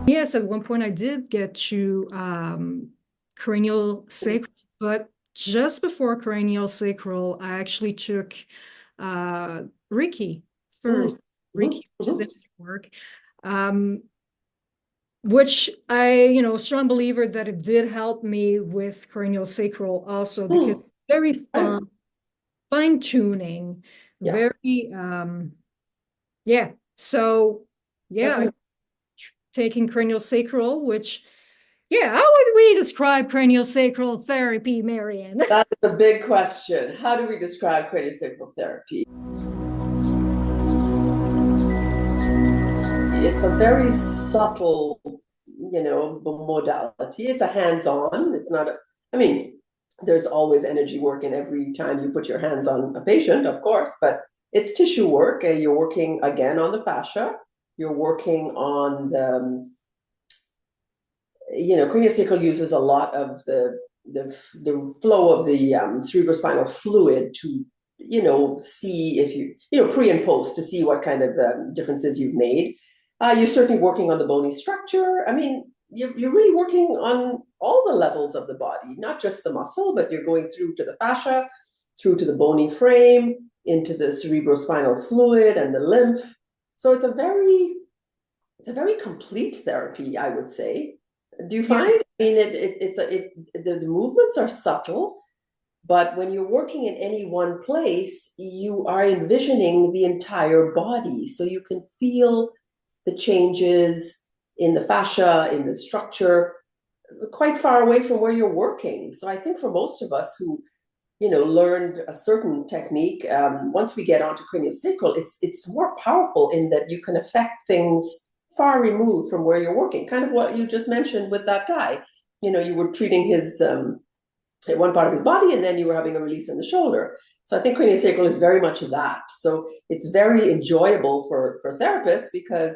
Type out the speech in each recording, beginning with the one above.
Yes, at one point I did get to cranial sacral, but just before cranial sacral, I actually took Reiki first. Mm-hmm. Reiki, which is energy work, um, which strong believer that it did help me with cranial sacral also because very Right. fine tuning, Yeah, very yeah. So yeah, I definitely. taking cranial sacral, which yeah, how would we describe craniosacral therapy, Marian? That is a big question. How do we describe craniosacral therapy? It's a very subtle, modality. It's a hands-on. It's not a, I mean, there's always energy work in every time you put your hands on a patient, of course, but it's tissue work. You're working again on the fascia. You're working on craniosacral uses a lot of the flow of the cerebrospinal fluid to, see if pre and post to see what kind of differences you've made. You're certainly working on the bony structure. I mean, you're really working on all the levels of the body, not just the muscle, but you're going through to the fascia, through to the bony frame, into the cerebrospinal fluid and the lymph. So it's a very complete therapy, I would say. Do you Yeah, find? I mean, the movements are subtle, but when you're working in any one place, you are envisioning the entire body, so you can feel the changes in the fascia, in the structure, quite far away from where you're working. So I think for most of us who learned a certain technique, once we get onto craniosacral, it's more powerful in that you can affect things far removed from where you're working. Kind of what you just mentioned with that guy. You were treating his one part of his body, and then you were having a release in the shoulder. So I think craniosacral is very much that. So it's very enjoyable for therapists because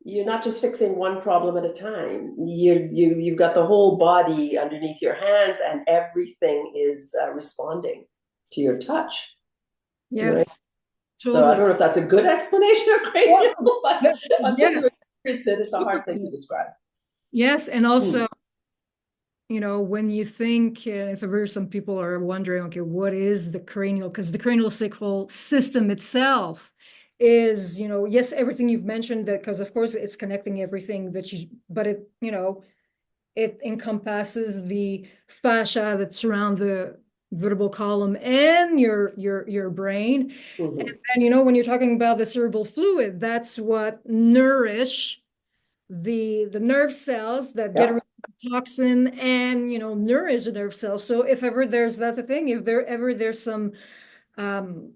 you're not just fixing one problem at a time. You've got the whole body underneath your hands, and everything is responding to your touch, right? yes, So I totally. don't know if that's a good explanation of cranial, Well, but until you yes, experience it, it's a hard thing to describe. yes, and Mm. also, when you think, if ever some people are wondering, okay, what is the cranial? Because the cranial sacral system itself is, yes, everything you've mentioned that, because of course it's connecting everything but it encompasses the fascia that surround the vertebral column and your brain. And Mm-hmm. then, when you're talking about the cerebral fluid, that's what nourish the nerve cells that get rid Yeah. of toxin and nourish the nerve cells. So if ever that's a thing, if there's some um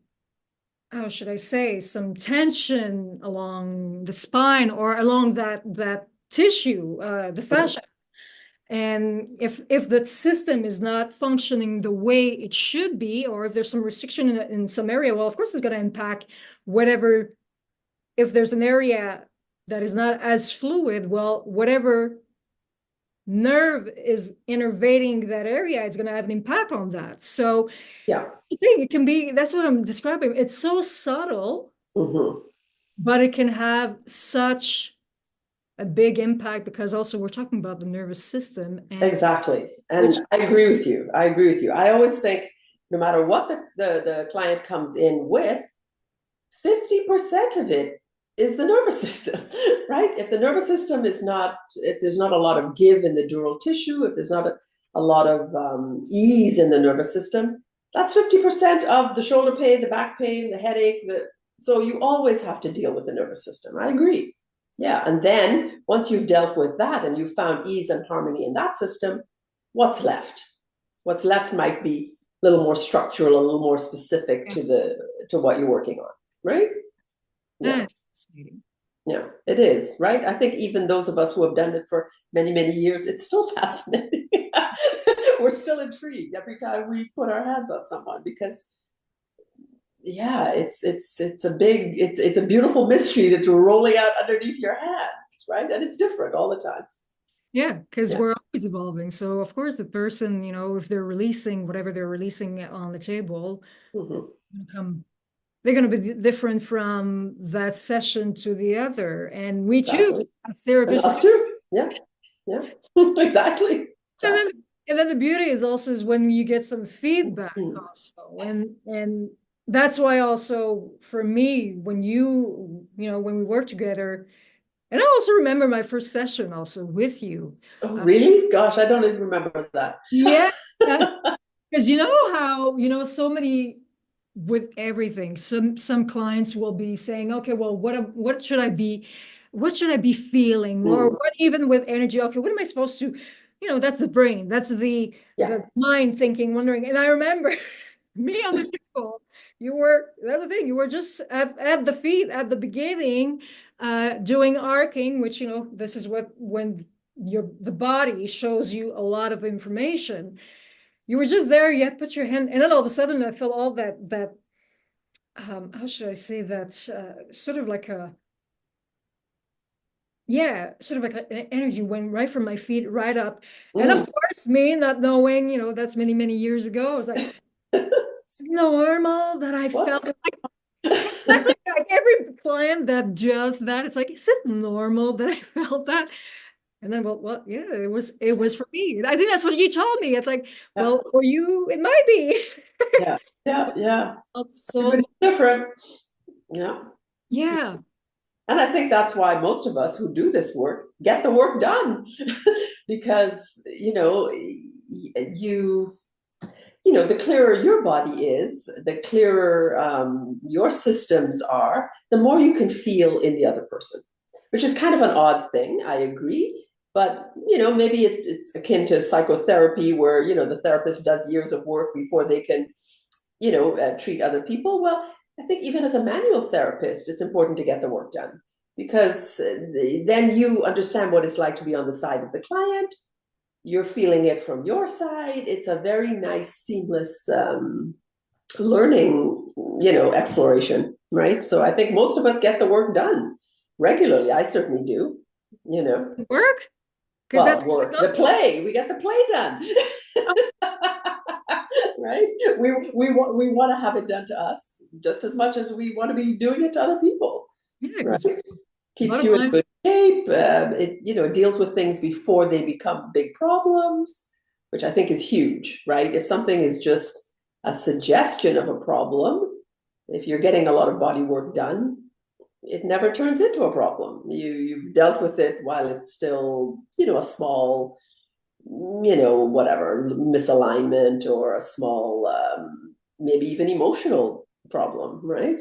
how should I say, some tension along the spine or along that tissue, the Mm-hmm. fascia, and if the system is not functioning the way it should be, or if there's some restriction in some area, well, of course it's going to impact whatever. If there's an area that is not as fluid, well, whatever nerve is innervating that area, it's going to have an impact on that. So Yeah. I think it can be, that's what I'm describing. It's so subtle, Mm-hmm. but it can have such a big impact because also we're talking about the nervous system and Exactly. which And I agree with you. I agree with you. I always think no matter what the client comes in with, 50% of it is the nervous system, right? If the nervous system is not, if there's not a lot of give in the dural tissue, if there's not a lot of ease in the nervous system, that's 50% of the shoulder pain, the back pain, the headache. So you always have to deal with the nervous system. I agree. Yeah. And then once you've dealt with that and you've found ease and harmony in that system, what's left? What's left might be a little more structural, a little more specific to yes, what you're working on, right? Yeah, that's fascinating. yeah, it is, right? I think even those of us who have done it for many, many years, it's still fascinating. We're still intrigued every time we put our hands on someone because yeah, it's a beautiful mystery that's rolling out underneath your hands, right? And it's different all the time. Yeah, because Yeah. we're always evolving. So of course the person, if they're releasing whatever they're releasing on the table, Mhm. come. they're going to be different from that session to the other. And we choose Exactly. as And therapists. us too. Yeah. Yeah. Exactly. And then, Exactly. and then the beauty is also is when you get some feedback Mm. also. And that's why also for me, when when we work together, and I also remember my first session also with you. Oh, Uh, really? Gosh, I don't even remember that. yeah, because you know how, so many with everything. Some clients will be saying, okay, well, what should I be feeling? Or Mm. what even with energy? Okay, what am I supposed to, that's the brain, that's Yeah. the mind thinking, wondering. And I remember me on the table, that's the thing, you were just at the feet at the beginning, doing arcing, which this is what when the body shows you a lot of information. You were just there, you had put your hand, and then all of a sudden I felt all that how should I say that, sort of like a, yeah, sort of like an energy went right from my feet right up. And of Mm. course, me not knowing, that's many, many years ago, I was like, it's normal that I felt What? like, exactly like every client that does that, it's like, is it normal that I felt that? And then, well, yeah, it was for me. I think that's what you told me. It's like, Yeah. well, for you, it might be. Yeah. Yeah. Yeah. So Everybody's different. Yeah. yeah, And I think that's why most of us who do this work get the work done because, the clearer your body is, the clearer your systems are, the more you can feel in the other person, which is kind of an odd thing, I agree. But, maybe it's akin to psychotherapy where, the therapist does years of work before they can, treat other people. Well, I think even as a manual therapist, it's important to get the work done because then you understand what it's like to be on the side of the client. You're feeling it from your side. It's a very nice, seamless learning, exploration, right? So I think most of us get the work done regularly. I certainly do, you know. work, because that's Well, what work, we the come for. play, we get the play done. Right? We want to have it done to us just as much as we want to be doing it to other people, Yeah, right? because Keeps bottom you in line, good shape. It deals with things before they become big problems, which I think is huge, right? If something is just a suggestion of a problem, if you're getting a lot of body work done, it never turns into a problem. You've dealt with it while it's still, a small, whatever, misalignment or a small, maybe even emotional problem, right?